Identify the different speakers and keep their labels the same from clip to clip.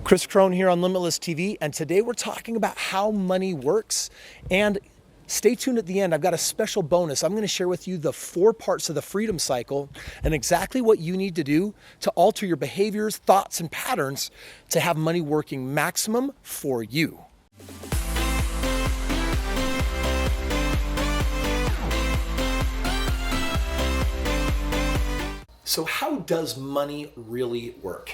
Speaker 1: Kris Krohn here on Limitless TV, and today we're talking about how money works. And stay tuned at the end. I've got a special bonus. I'm going to share with you the 4 parts of the freedom cycle and exactly what you need to do to alter your behaviors, thoughts, and patterns to have money working maximum for you. So how does money really work?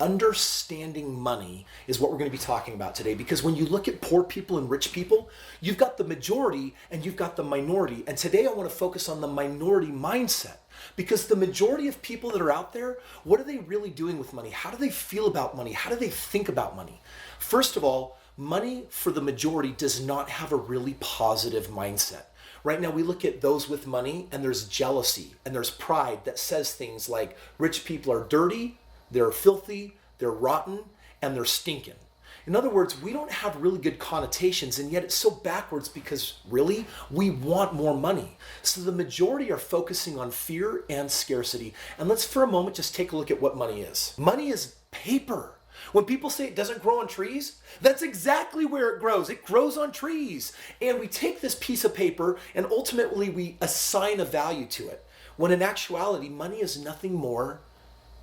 Speaker 1: Understanding money is what we're going to be talking about today, because when you look at poor people and rich people, you've got the majority and you've got the minority. And today I want to focus on the minority mindset, because the majority of people that are out there, what are they really doing with money? How do they feel about money? How do they think about money? First of all, money for the majority does not have a really positive mindset. Right now we look at those with money and there's jealousy and there's pride that says things like rich people are dirty, they're filthy, they're rotten, and they're stinking. In other words, we don't have really good connotations, and yet it's so backwards because really, we want more money. So the majority are focusing on fear and scarcity. And let's for a moment just take a look at what money is. Money is paper. When people say it doesn't grow on trees, that's exactly where it grows. It grows on trees. And we take this piece of paper and ultimately we assign a value to it. When in actuality, money is nothing more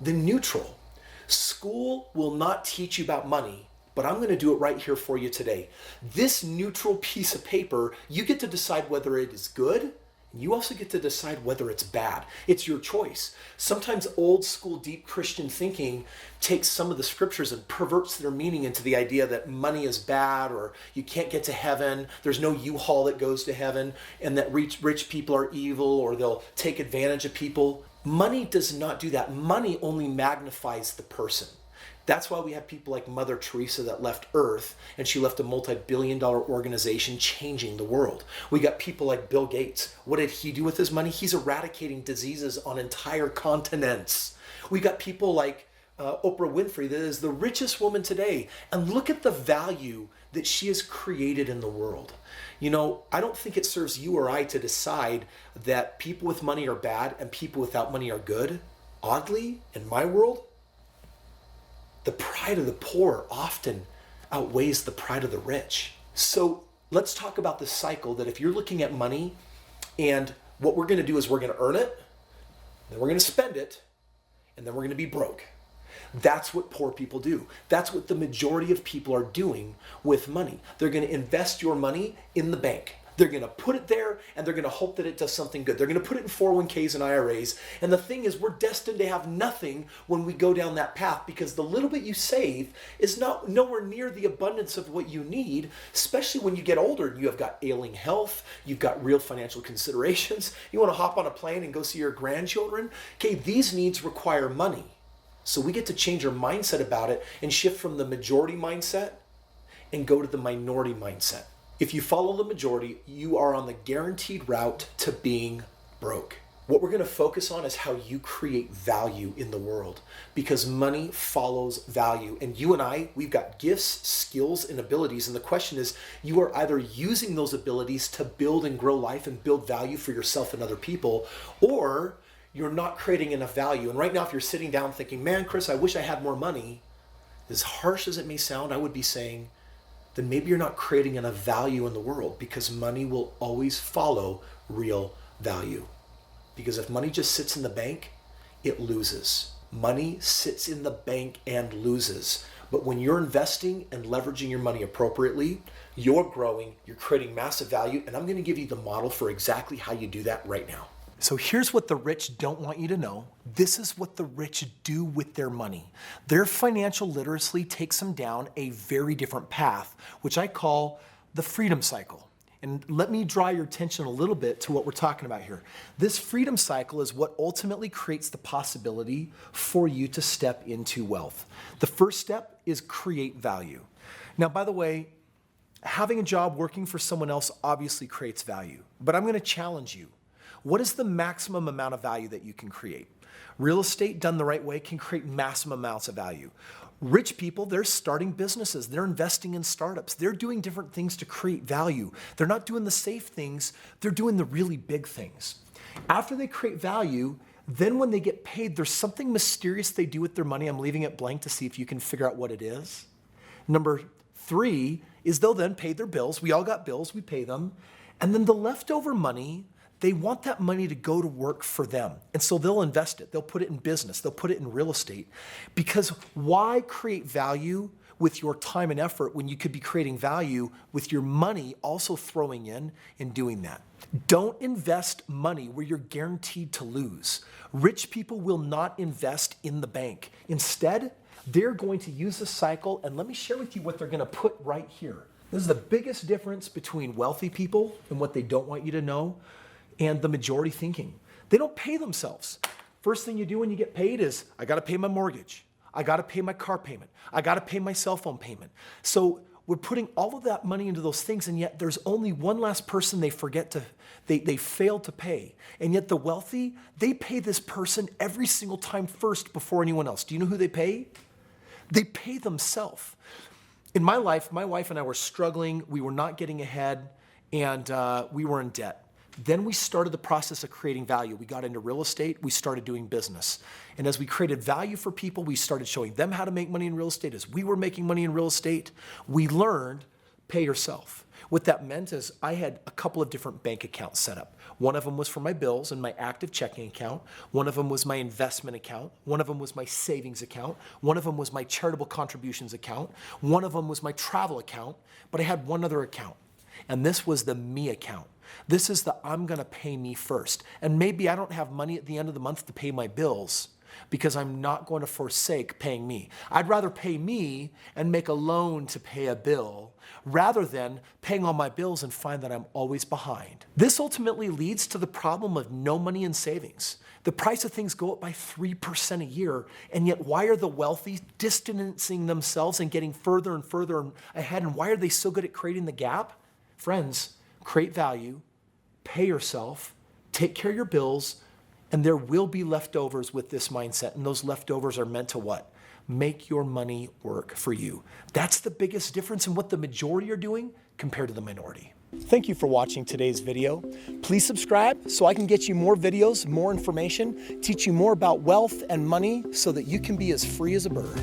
Speaker 1: than neutral. School will not teach you about money, but I'm going to do it right here for you today. This neutral piece of paper, you get to decide whether it is good, and you also get to decide whether it's bad. It's your choice. Sometimes old school deep Christian thinking takes some of the scriptures and perverts their meaning into the idea that money is bad, or you can't get to heaven, there's no U-Haul that goes to heaven, and that rich people are evil, or they'll take advantage of people. Money does not do that. Money only magnifies the person. That's why we have people like Mother Teresa that left Earth, and she left a multi-billion-dollar organization changing the world. We got people like Bill Gates. What did he do with his money? He's eradicating diseases on entire continents. We got people like Oprah Winfrey, that is the richest woman today. And look at the value that she has created in the world. You know, I don't think it serves you or I to decide that people with money are bad and people without money are good. Oddly, in my world, the pride of the poor often outweighs the pride of the rich. So let's talk about this cycle that if you're looking at money, and what we're going to do is we're going to earn it, then we're going to spend it, and then we're going to be broke. That's what poor people do. That's what the majority of people are doing with money. They're going to invest your money in the bank. They're going to put it there and they're going to hope that it does something good. They're going to put it in 401ks and IRAs. And the thing is, we're destined to have nothing when we go down that path, because the little bit you save is nowhere near the abundance of what you need, especially when you get older and you have got ailing health, you've got real financial considerations, you want to hop on a plane and go see your grandchildren. Okay, these needs require money. So we get to change our mindset about it and shift from the majority mindset and go to the minority mindset. If you follow the majority, you are on the guaranteed route to being broke. What we're going to focus on is how you create value in the world, because money follows value. And you and I, we've got gifts, skills, and abilities. And the question is, you are either using those abilities to build and grow life and build value for yourself and other people, or you're not creating enough value. And right now, if you're sitting down thinking, man, Kris, I wish I had more money, as harsh as it may sound, I would be saying, then maybe you're not creating enough value in the world, because money will always follow real value. Because if money just sits in the bank, it loses. Money sits in the bank and loses. But when you're investing and leveraging your money appropriately, you're growing, you're creating massive value. And I'm going to give you the model for exactly how you do that right now. So here's what the rich don't want you to know. This is what the rich do with their money. Their financial literacy takes them down a very different path, which I call the freedom cycle. And let me draw your attention a little bit to what we're talking about here. This freedom cycle is what ultimately creates the possibility for you to step into wealth. The first step is create value. Now, by the way, having a job working for someone else obviously creates value, but I'm going to challenge you. What is the maximum amount of value that you can create? Real estate done the right way can create massive amounts of value. Rich people, they're starting businesses. They're investing in startups. They're doing different things to create value. They're not doing the safe things. They're doing the really big things. After they create value, Then when they get paid, there's something mysterious they do with their money. I'm leaving it blank to see if you can figure out what it is. Number 3 is they'll then pay their bills. We all got bills, we pay them. And then the leftover money, they want that money to go to work for them. And so they'll invest it. They'll put it in business. They'll put it in real estate. Because why create value with your time and effort when you could be creating value with your money also throwing in and doing that? Don't invest money where you're guaranteed to lose. Rich people will not invest in the bank. Instead, they're going to use the cycle, and let me share with you what they're going to put right here. This is the biggest difference between wealthy people and what they don't want you to know and the majority thinking. They don't pay themselves. First thing you do when you get paid is, I got to pay my mortgage. I got to pay my car payment. I got to pay my cell phone payment. So we're putting all of that money into those things, and yet there's only one last person they fail to pay. And yet the wealthy, they pay this person every single time first before anyone else. Do you know who they pay? They pay themselves. In my life, my wife and I were struggling. We were not getting ahead, and we were in debt. Then we started the process of creating value. We got into real estate. We started doing business. And as we created value for people, we started showing them how to make money in real estate. As we were making money in real estate, we learned pay yourself. What that meant is I had a couple of different bank accounts set up. One of them was for my bills and my active checking account. One of them was my investment account. One of them was my savings account. One of them was my charitable contributions account. One of them was my travel account. But I had one other account, and this was the me account. This is the I'm gonna pay me first. And maybe I don't have money at the end of the month to pay my bills because I'm not going to forsake paying me. I'd rather pay me and make a loan to pay a bill rather than paying all my bills and find that I'm always behind. This ultimately leads to the problem of no money in savings. The price of things go up by 3% a year, and yet why are the wealthy distancing themselves and getting further and further ahead, and why are they so good at creating the gap? Friends, create value, pay yourself, take care of your bills, and there will be leftovers with this mindset. And those leftovers are meant to what? Make your money work for you. That's the biggest difference in what the majority are doing compared to the minority. Thank you for watching today's video. Please subscribe so I can get you more videos, more information, teach you more about wealth and money so that you can be as free as a bird.